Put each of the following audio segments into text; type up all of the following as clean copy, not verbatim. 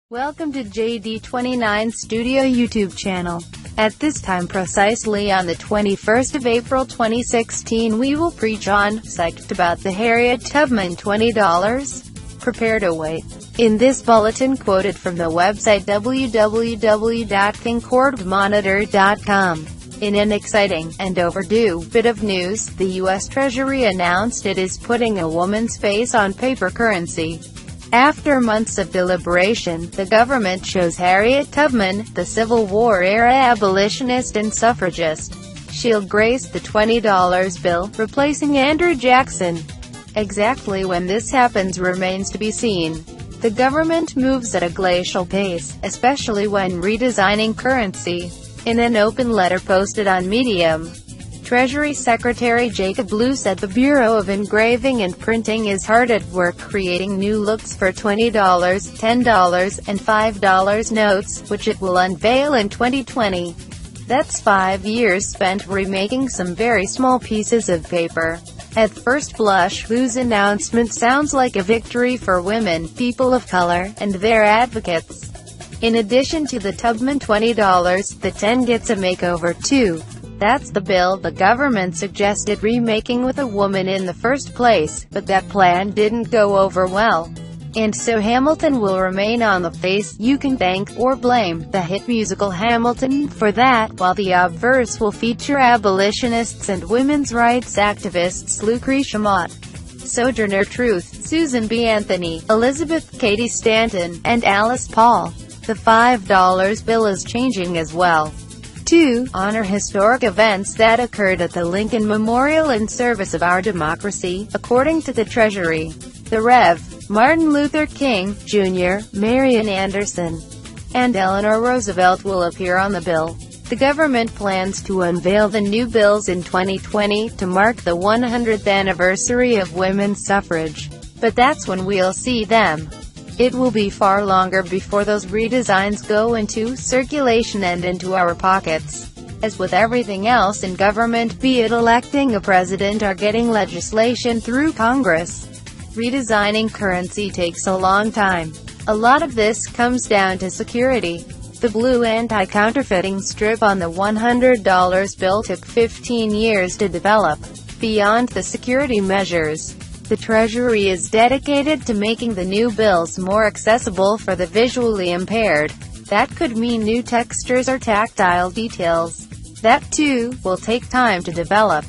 Welcome to JD29 Studio YouTube channel. At this time precisely on the 21st of April 2016 we will preach on Psyched about the Harriet Tubman $20. Prepare to wait. In this bulletin quoted from the website www.concordmonitor.com. In an exciting, and overdue, bit of news, the US Treasury announced it is putting a woman's face on paper currency. After months of deliberation, the government chose Harriet Tubman, the Civil War-era abolitionist and suffragist. She'll grace the $20 bill, replacing Andrew Jackson. Exactly when this happens remains to be seen. The government moves at a glacial pace, especially when redesigning currency. In an open letter posted on Medium, Treasury Secretary Jacob Lew said the Bureau of Engraving and Printing is hard at work creating new looks for $20, $10, and $5 notes, which it will unveil in 2020. That's 5 years spent remaking some very small pieces of paper. At first blush, Lew's announcement sounds like a victory for women, people of color, and their advocates. In addition to the Tubman $20, the 10 gets a makeover too. That's the bill the government suggested remaking with a woman in the first place, but that plan didn't go over well. And so Hamilton will remain on the face. You can thank, or blame, the hit musical Hamilton for that, while the obverse will feature abolitionists and women's rights activists Lucretia Mott, Sojourner Truth, Susan B. Anthony, Elizabeth Cady Stanton, and Alice Paul. The $5 bill is changing as well. To honor historic events that occurred at the Lincoln Memorial in service of our democracy, according to the Treasury. The Rev. Martin Luther King, Jr., Marian Anderson, and Eleanor Roosevelt will appear on the bill. The government plans to unveil the new bills in 2020 to mark the 100th anniversary of women's suffrage. But that's when we'll see them. It will be far longer before those redesigns go into circulation and into our pockets. As with everything else in government, be it electing a president or getting legislation through Congress, redesigning currency takes a long time. A lot of this comes down to security. The blue anti-counterfeiting strip on the $100 bill took 15 years to develop. Beyond the security measures, the Treasury is dedicated to making the new bills more accessible for the visually impaired. That could mean new textures or tactile details. That, too, will take time to develop.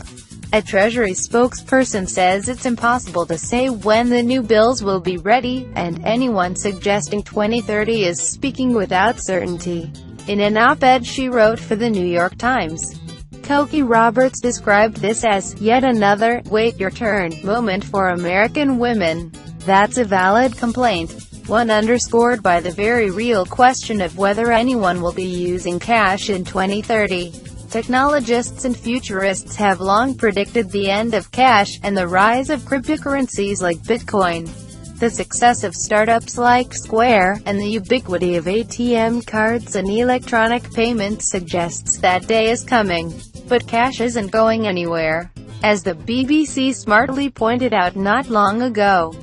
A Treasury spokesperson says it's impossible to say when the new bills will be ready, and anyone suggesting 2030 is speaking without certainty. In an op-ed she wrote for the New York Times, Cokie Roberts described this as, yet another, wait your turn, moment for American women. That's a valid complaint. One underscored by the very real question of whether anyone will be using cash in 2030. Technologists and futurists have long predicted the end of cash, and the rise of cryptocurrencies like Bitcoin. The success of startups like Square, and the ubiquity of ATM cards and electronic payments suggests that day is coming. But cash isn't going anywhere. As the BBC smartly pointed out not long ago,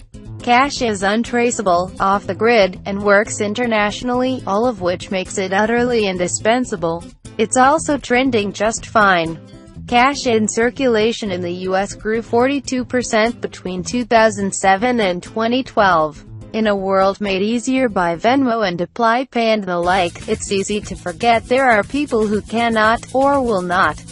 cash is untraceable, off the grid, and works internationally, all of which makes it utterly indispensable. It's also trending just fine. Cash in circulation in the U.S. grew 42% between 2007 and 2012. In a world made easier by Venmo and Apply Pay and the like, it's easy to forget there are people who cannot, or will not,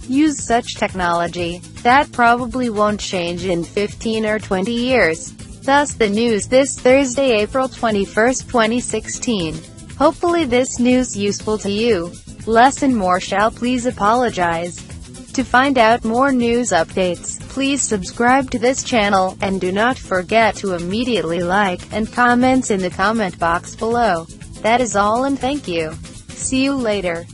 use such technology. That probably won't change in 15 or 20 years. Thus the news this Thursday, April 21, 2016. Hopefully this news useful to you. Less and more shall please apologize. To find out more news updates, please subscribe to this channel, and do not forget to immediately like, and comments in the comment box below. That is all, and thank you. See you later.